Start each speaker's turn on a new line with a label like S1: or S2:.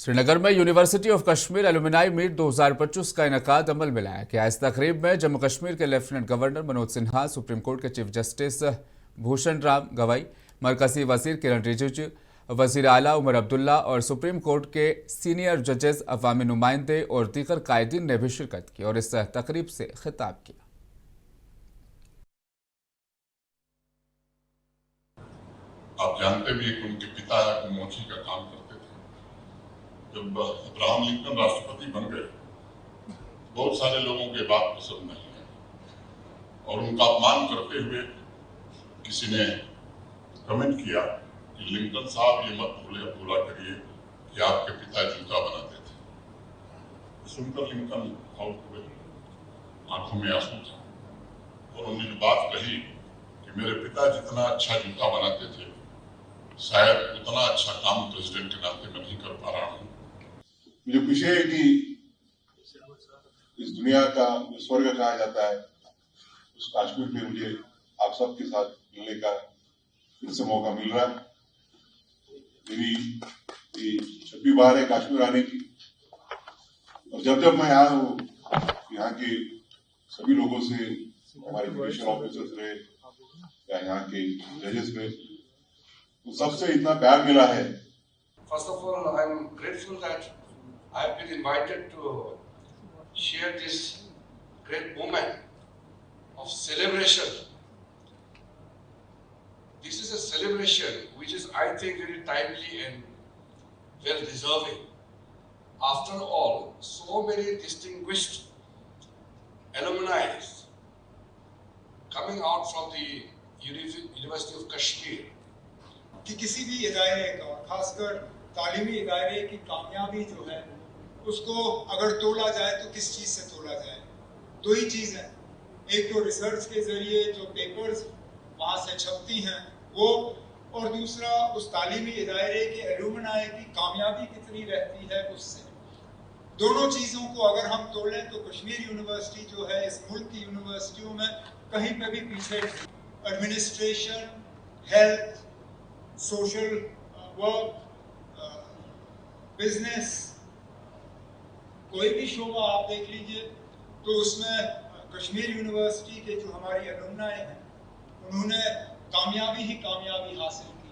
S1: श्रीनगर में university of Kashmir alumni meet 2025 का इनेकाद अमल में लाया गया। इस तकरीब में जम्मू कश्मीर के lieutenant governor Manoj Sinha, supreme court के चीफ जस्टिस भूषण राम गवई, मरकजी वजीर किरण रिजिजू, वजीर आला उमर अब्दुल्ला और सुप्रीम कोर्ट के सीनियर जजेस, अवामी नुमाइंदे और दीगर कायदीन ने भी शिरकत की और इस तकरीब से खिताब किया।
S2: आप जानते भी कि उनके पिता मौची का काम करते थे। जब अब्राहम लिंकन राष्ट्रपति बन गए, बहुत सारे लोगों के बात पसंद नहीं है और उनका अपमान करते हुए किसी ने कमेंट किया कि लिंकन साहब ये मत भूला करिए कि आपके पिता जूता बनाते थे। सुनकर लिंकन आउट हुए, आंखों में आंसू था और उन्होंने जो बात कही कि मेरे पिता जितना अच्छा जूता बनाते थे, शायद उतना अच्छा काम प्रेसिडेंट के नाते मैं नहीं कर पा रहा हूँ।
S3: मुझे खुशी है कि इस दुनिया का जो स्वर्ग कहा जाता है, उस कश्मीर में मुझे आप सबके साथ मिलने का फिर से मौका मिल रहा है। मेरी 26 बार है कश्मीर आने की और जब मैं आया हूँ, यहाँ के सभी लोगों से, हमारे जुडिशियल ऑफिसर्स रहे या यहाँ के जजेस रहे, तो सबसे इतना प्यार मिला है।
S4: First of all, I'm grateful that I've been invited to share this great moment of celebration. This is a celebration which is, I think, very timely and well deserving. After all, so many distinguished alumni coming out from the University of Kashmir.
S5: कि किसी भी इदारे का, खासकर तालीमी इदारे की कामयाबी जो है उसको अगर तोला जाए तो किस चीज़ से तोला जाए? दो ही चीज़ है, एक तो रिसर्च के जरिए जो पेपर्स वहाँ से छपती हैं वो, और दूसरा उस तालीमी इदारे के एलुमनाई की कामयाबी कितनी रहती है उससे। दोनों चीज़ों को अगर हम तोलें तो कश्मीर यूनिवर्सिटी जो है इस मुल्क की यूनिवर्सिटियों में कहीं पे भी पीछे। Administration, health, social work, business, कोई भी शोबा आप देख लीजिए तो उसमें कश्मीर यूनिवर्सिटी के जो हमारी एलुमनाई हैं उन्होंने कामयाबी ही कामयाबी हासिल की।